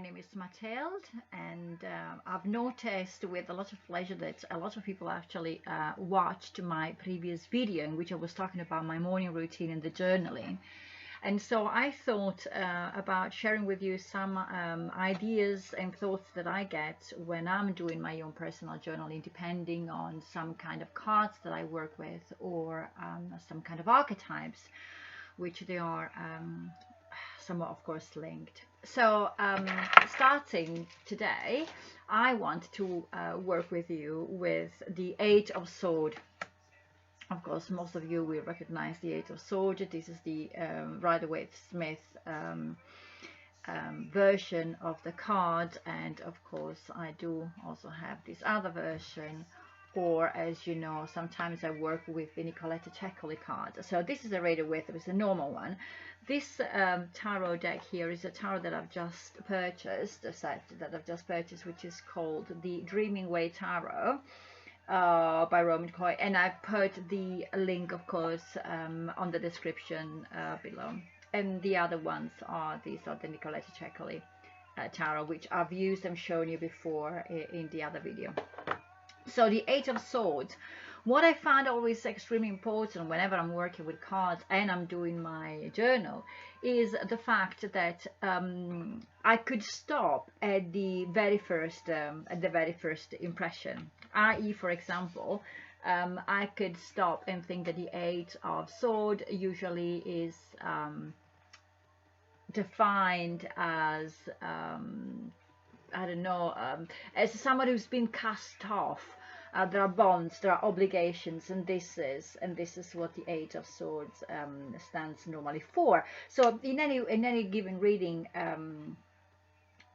name is Matilde, and I've noticed with a lot of pleasure that a lot of people actually watched my previous video in which I was talking about my morning routine and the journaling. And so I thought about sharing with you some ideas and thoughts that I get when I'm doing my own personal journaling, depending on some kind of cards that I work with, or some kind of archetypes, which they are somewhat, of course, linked. So starting today, I want to work with you with the Eight of Swords. Of course, most of you will recognize the Eight of Swords. This is the Rider-Waite Smith version of the card, and of course I do also have this other version, or as you know, sometimes I work with the Nicoletta Ceccoli card. So this is a Rider-Waite, it's a normal one. This tarot deck here is a tarot that I've just purchased, a set that I've just purchased, which is called the Dreaming Way Tarot by Roman Coy, and I've put the link, of course, on the description below. And the other ones are these are the Nicoletta Ceccoli tarot, which I've used and shown you before in the other video. So the Eight of Swords, what I find always extremely important whenever I'm working with cards and I'm doing my journal is the fact that I could stop at the very first impression. I.e., for example, I could stop and think that the Eight of Swords usually is defined as I don't know, as somebody who's been cast off. There are bonds, there are obligations, and this is what the Eight of Swords stands normally for. So in any given reading,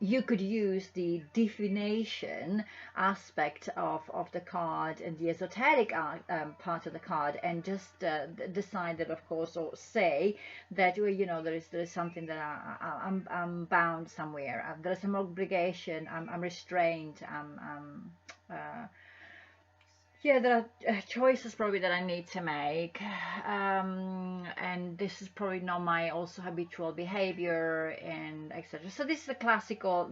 you could use the divination aspect of the card and the esoteric part of the card, and just decide that, of course, or say that, you know, there is something that I'm bound somewhere. There's some obligation. I'm restrained. Yeah, there are choices probably that I need to make, and this is probably not my also habitual behavior, and etc. So this is the classical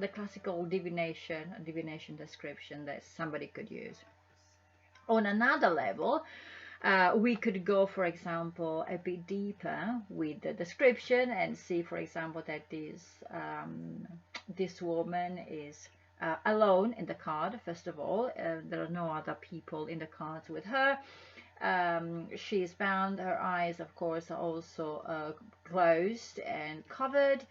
divination description that somebody could use. On another level, we could go, for example, a bit deeper with the description and see, for example, that this woman is alone in the card. First of all, there are no other people in the cards with her. She is bound. Her eyes, of course, are also closed and covered.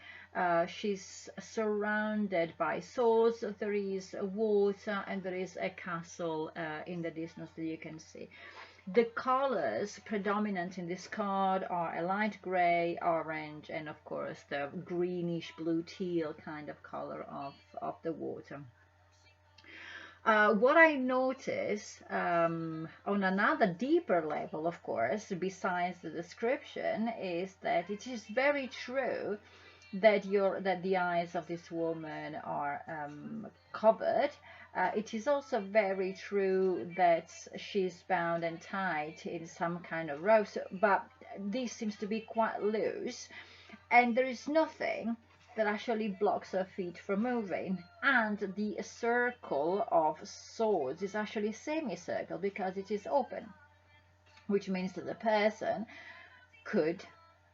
She's surrounded by swords. There is water and there is a castle in the distance that you can see. The colors predominant in this card are a light gray, orange, and of course the greenish blue teal kind of color of the water. What I notice on another deeper level, of course, besides the description, is that it is very true that the eyes of this woman are covered. It is also very true that she's bound and tied in some kind of rope, but this seems to be quite loose, and there is nothing that actually blocks her feet from moving. And the circle of swords is actually a semicircle because it is open, which means that the person could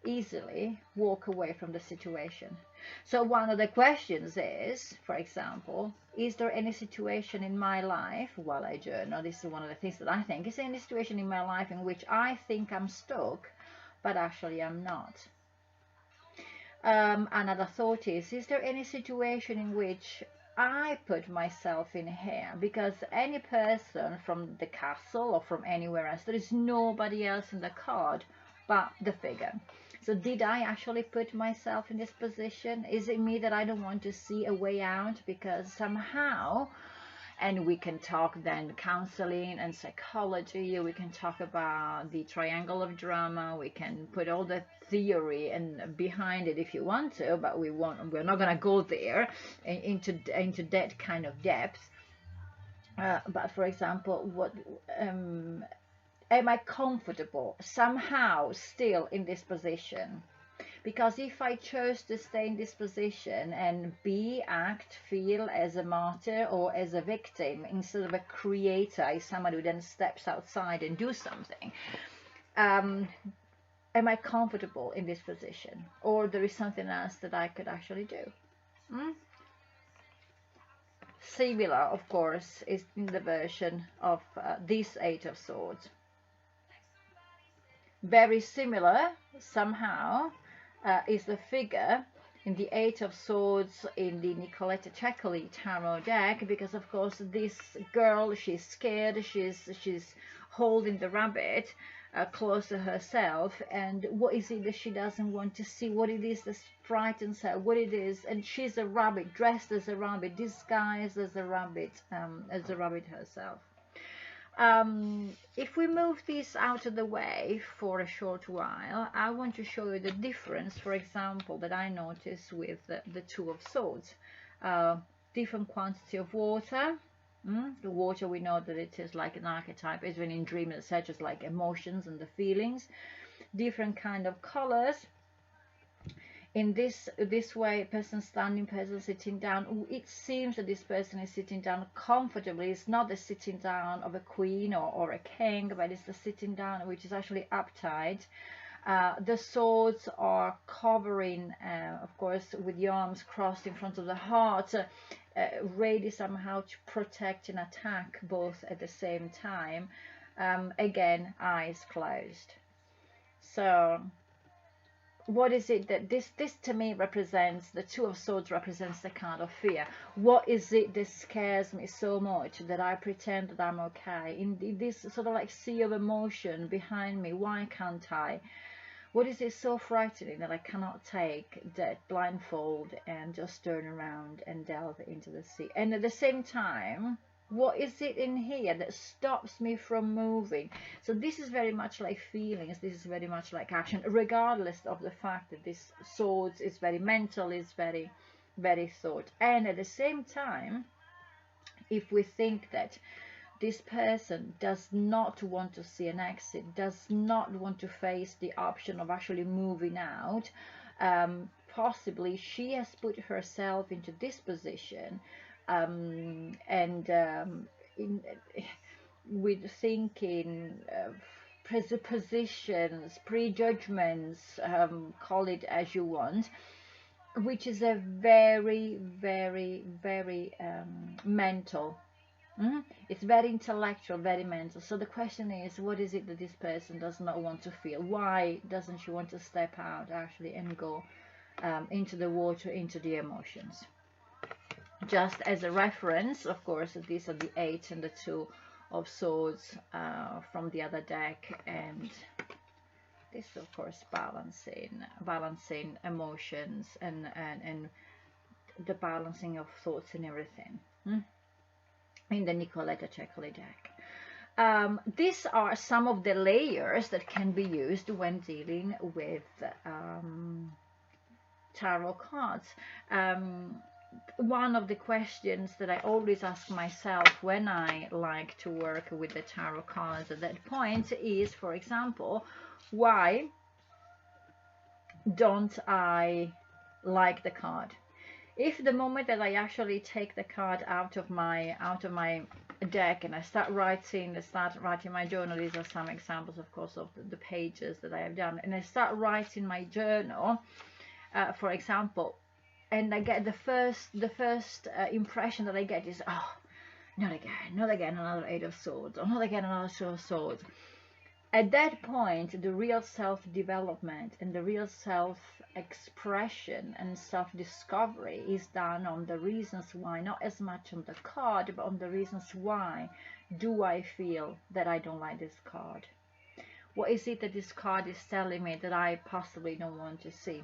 easily walk away from the situation. So one of the questions is, for example, is there any situation in my life while I journal? This is one of the things that I think. Is there any situation in my life in which I think I'm stuck, but actually I'm not? Another thought is there any situation in which I put myself in here? Because any person from the castle or from anywhere else, there is nobody else in the card but the figure. So did I actually put myself in this position? Is it me that I don't want to see a way out because somehow, and we can talk then counseling and psychology, we can talk about the triangle of drama, we can put all the theory and behind it if you want to, but we're not going to go there into that kind of depth. But for example, what am I comfortable somehow still in this position? Because if I chose to stay in this position and be, act, feel as a martyr or as a victim instead of a creator, as somebody who then steps outside and do something, am I comfortable in this position, or there is something else that I could actually do? Similar, of course, is in the version of this Eight of Swords. Very similar somehow is the figure in the Eight of Swords in the Nicoletta Cecoli tarot deck, because of course this girl, she's scared, she's holding the rabbit close to herself, and what is it that she doesn't want to see, what it is that frightens her, what it is, and she's a rabbit, dressed as a rabbit, disguised as a rabbit herself. If we move this out of the way for a short while, I want to show you the difference, for example, that I noticed with the Two of Swords. Different quantity of water. The water, we know that it is like an archetype, even in dreams, etc., like emotions and the feelings. Different kind of colors. In this way, person standing, person sitting down, it seems that this person is sitting down comfortably. It's not the sitting down of a queen or a king, but it's the sitting down which is actually uptight. The swords are covering, of course, with the arms crossed in front of the heart, ready somehow to protect and attack both at the same time. Again, eyes closed. So what is it that this to me represents? The Two of Swords represents the card of fear. What is it that scares me so much that I pretend that I'm okay in this sort of like sea of emotion behind me? Why can't I? What is it so frightening that I cannot take that blindfold and just turn around and delve into the sea? And at the same time, what is it in here that stops me from moving? So this is very much like feelings, this is very much like action, regardless of the fact that this swords is very mental, is very, very thought. And at the same time, if we think that this person does not want to see an exit, does not want to face the option of actually moving out, possibly she has put herself into this position, with thinking, presuppositions, prejudgments, call it as you want, which is a very, very, very mental. It's very intellectual, very mental. So the question is, what is it that this person does not want to feel? Why doesn't she want to step out actually and go into the water, into the emotions? Just as a reference, of course, these are the Eight and the Two of Swords from the other deck, and this, of course, balancing emotions and the balancing of thoughts and everything. In the Nicoletta Cecoli deck. These are some of the layers that can be used when dealing with tarot cards. One of the questions that I always ask myself when I like to work with the tarot cards at that point is, for example, why don't I like the card? If the moment that I actually take the card out of my deck and I start writing my journal, these are some examples, of course, of the pages that I have done, and I start writing my journal, for example, and I get the first impression that I get is, oh, not again another Eight of Swords, or not again another Two of Swords. At that point, the real self-development and the real self-expression and self-discovery is done on the reasons why, not as much on the card, but on the reasons why do I feel that I don't like this card. What is it that this card is telling me that I possibly don't want to see?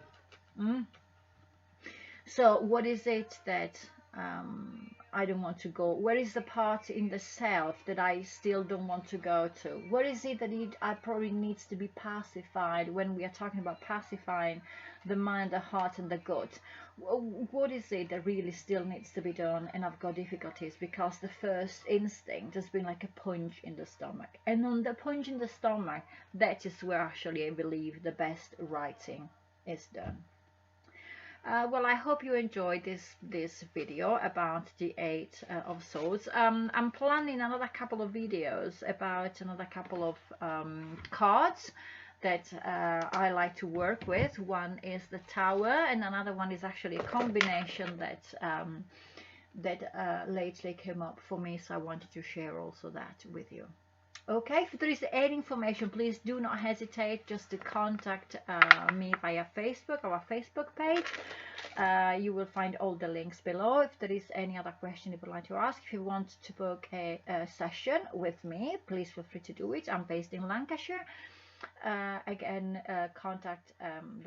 So what is it that I don't want to go? Where is the part in the self that I still don't want to go to? Where is it that probably needs to be pacified when we are talking about pacifying the mind, the heart and the gut? What is it that really still needs to be done? And I've got difficulties because the first instinct has been like a punch in the stomach. And on the punch in the stomach, that is where actually I believe the best writing is done. Well, I hope you enjoyed this video about the Eight of Swords. I'm planning another couple of videos about another couple of cards that I like to work with. One is the Tower, and another one is actually a combination that lately came up for me, so I wanted to share also that with you. Okay, if there is any information, please do not hesitate just to contact me via Facebook, our Facebook page. You will find all the links below. If there is any other question you would like to ask, if you want to book a session with me, please feel free to do it. I'm based in Lancashire. Again, the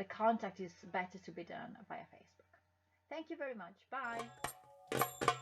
contact is better to be done via Facebook. Thank you very much. Bye.